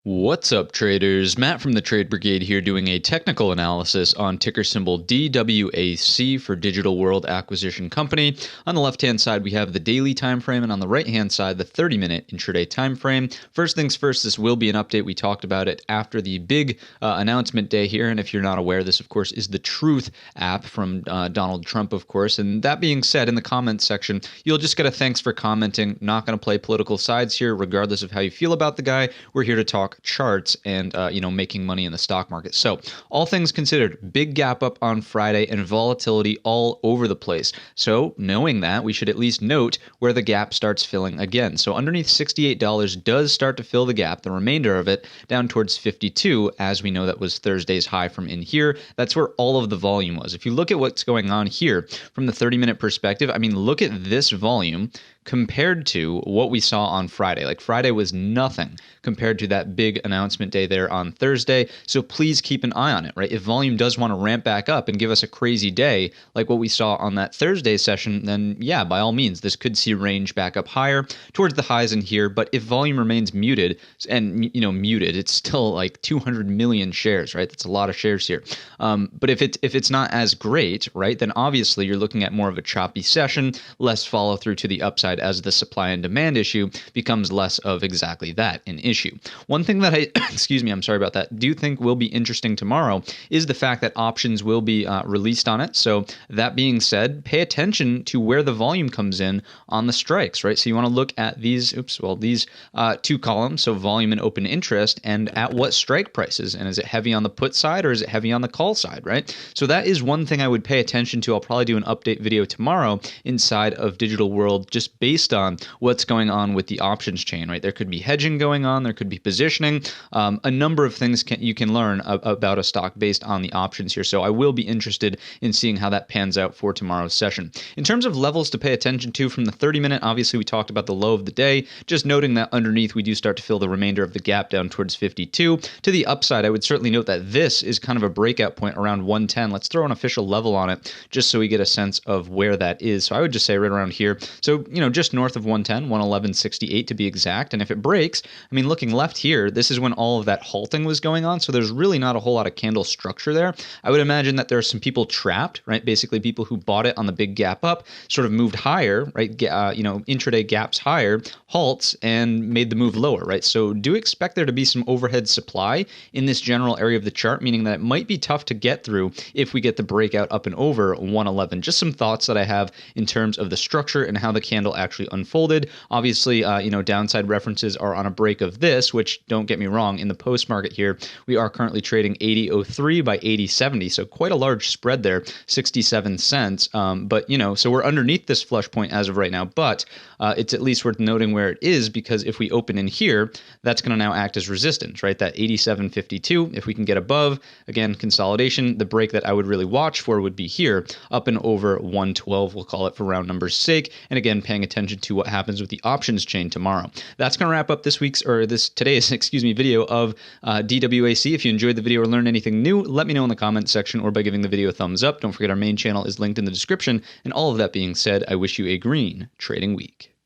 What's up, traders? Matt from the Trade Brigade here doing a technical analysis on ticker symbol DWAC for Digital World Acquisition Company. On the left-hand side, we have the daily time frame, and on the right-hand side, the 30-minute intraday time frame. First things first, this will be an update. We talked about it after the big announcement day here, and if you're not aware, this, of course, is the Truth app from Donald Trump, of course. And that being said, in the comments section, you'll just get a thanks for commenting. Not going to play political sides here, regardless of how you feel about the guy. We're here to talk charts and making money in the stock market. So all things considered, big gap up on Friday and volatility all over the place. So knowing that, we should at least note where the gap starts filling again. So underneath $68 does start to fill the gap, the remainder of it down towards 52, as we know that was Thursday's high from in here. That's where all of the volume was. If you look at what's going on here from the 30-minute perspective, I mean, look at this volume compared to what we saw on Friday. Like Friday was nothing compared to that big announcement day there on Thursday. So please keep an eye on it, right? If volume does want to ramp back up and give us a crazy day like what we saw on that Thursday session, then yeah, by all means, this could see range back up higher towards the highs in here. But if volume remains muted, and muted, it's still like 200 million shares, right? That's a lot of shares here. But if it's not as great, right, then obviously you're looking at more of a choppy session, less follow through to the upside as the supply and demand issue becomes less of exactly that, an issue. One thing that I, I'm sorry about that, do think will be interesting tomorrow is the fact that options will be released on it. So that being said, pay attention to where the volume comes in on the strikes, right? So you want to look at these two columns, so volume and open interest, and at what strike prices. And is it heavy on the put side or is it heavy on the call side, right? So that is one thing I would pay attention to. I'll probably do an update video tomorrow inside of Digital World just based on what's going on with the options chain, right? There could be hedging going on, there could be positioning, a number of things you can learn about a stock based on the options here. So I will be interested in seeing how that pans out for tomorrow's session. In terms of levels to pay attention to from the 30-minute, obviously we talked about the low of the day, just noting that underneath we do start to fill the remainder of the gap down towards 52. To the upside, I would certainly note that this is kind of a breakout point around 110. Let's throw an official level on it just so we get a sense of where that is. So I would just say right around here. So, just north of 110, 111.68 to be exact. And if it breaks, I mean, looking left here, this is when all of that halting was going on. So there's really not a whole lot of candle structure there. I would imagine that there are some people trapped, right? Basically people who bought it on the big gap up, sort of moved higher, right? Intraday gaps higher, halts, and made the move lower, right? So do expect there to be some overhead supply in this general area of the chart, meaning that it might be tough to get through if we get the breakout up and over 111. Just some thoughts that I have in terms of the structure and how the candle actually unfolded. Obviously, downside references are on a break of this, which, don't get me wrong, in the post market here, we are currently trading 80.03 by 80.70, so quite a large spread there, 67 cents. So we're underneath this flush point as of right now, but it's at least worth noting where it is, because if we open in here, that's going to now act as resistance, right? That 87.52, if we can get above, again, consolidation, the break that I would really watch for would be here, up and over 112, we'll call it for round numbers sake, and again, paying attention to what happens with the options chain tomorrow. That's going to wrap up today's video of DWAC. If you enjoyed the video or learned anything new, let me know in the comments section or by giving the video a thumbs up. Don't forget our main channel is linked in the description. And all of that being said, I wish you a green trading week.